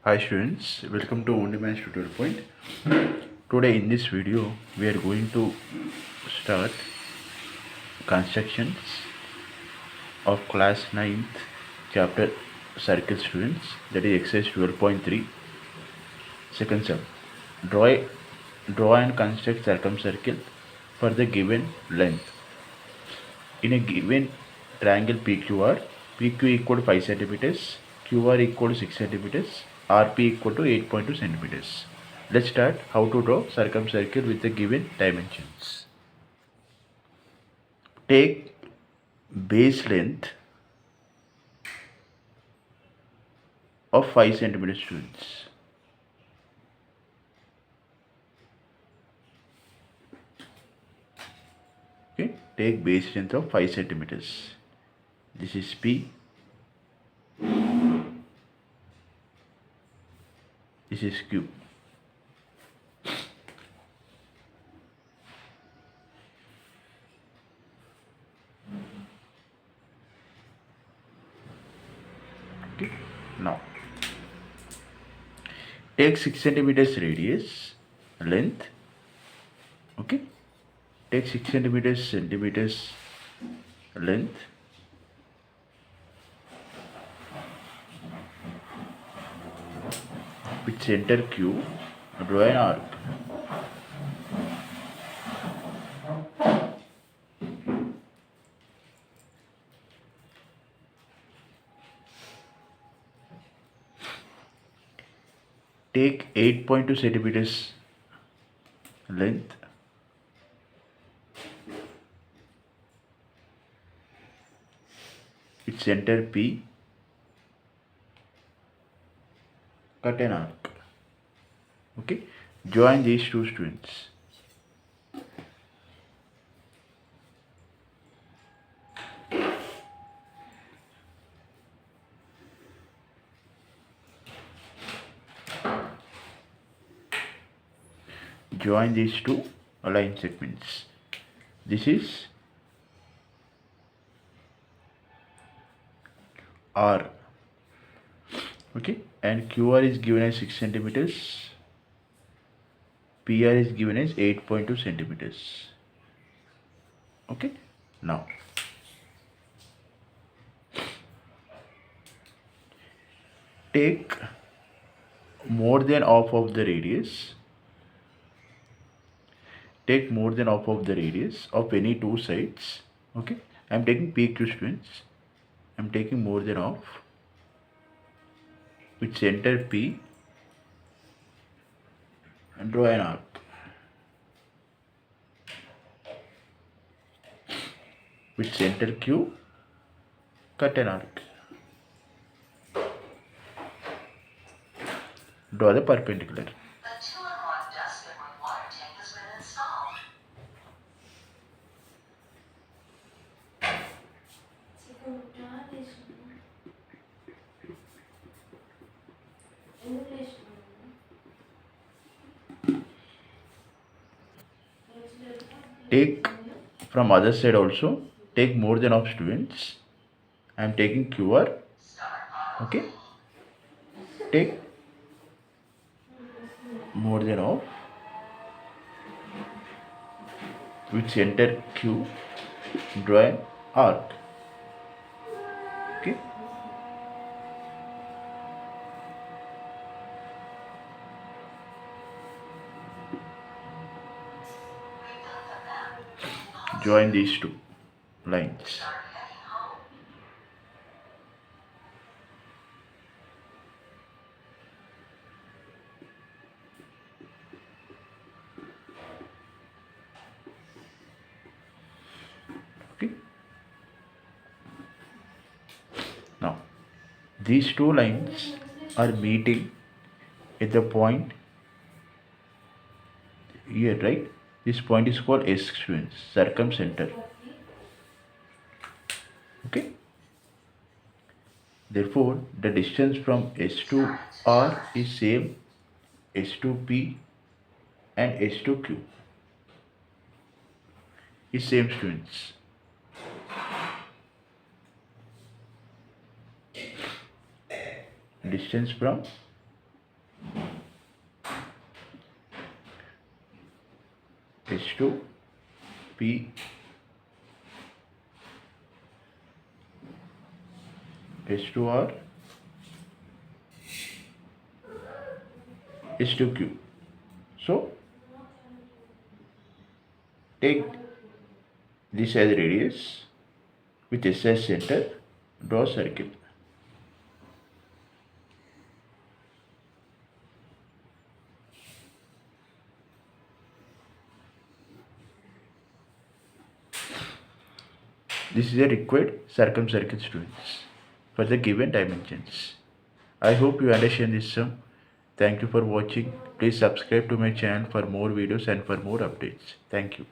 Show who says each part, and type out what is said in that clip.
Speaker 1: Hi students, welcome to On Demand Tutorial Point. Today in this video we are going to start constructions of class 9th chapter circle students, that is exercise 12.3 second sum. Draw and construct circumcircle for the given length. In a given triangle PQR, PQ equal to 5 centimeters, QR equal to 6 centimeters, RP equal to 8.2 centimeters. Let's start how to draw circumcircle with the given dimensions. Take base length of 5 centimeters students. Okay, take base length of 5 centimeters. This is P. This is Q. Okay, now take 6 centimeters radius length. Okay, take 6 centimeters length with center Q. Draw an arc. Take 8.2 centimeters length with center P. Cut an arc. Okay, join these two students. Join these two line segments. This is R. Okay, and QR is given as 6 centimeters. PR is given as 8.2 centimeters. Okay, now take more than half of the radius. Take more than half of the radius of any two sides. Okay, I am taking PQ students. I am taking more than half with center P and draw an arc. With center Q, cut an arc. Draw the perpendicular.
Speaker 2: The 2-in-1 dustbin with water tank has been installed.
Speaker 1: Take from other side also. Take more than of students. I am taking QR. Okay. Take more than of with center Q. Draw an arc. Okay. Join these two lines. Okay. Now these two lines are meeting at the point here, right? This point is called S students, circumcenter. Okay. Therefore, the distance from S to R is same S to P and S to Q is same students. Distance from H2 P H2R H2Q. So take this as radius with S as center, draw circle. This is a required circumcircle, students, for the given dimensions. I hope you understand this sum. Thank you for watching. Please subscribe to my channel for more videos and for more updates. Thank you.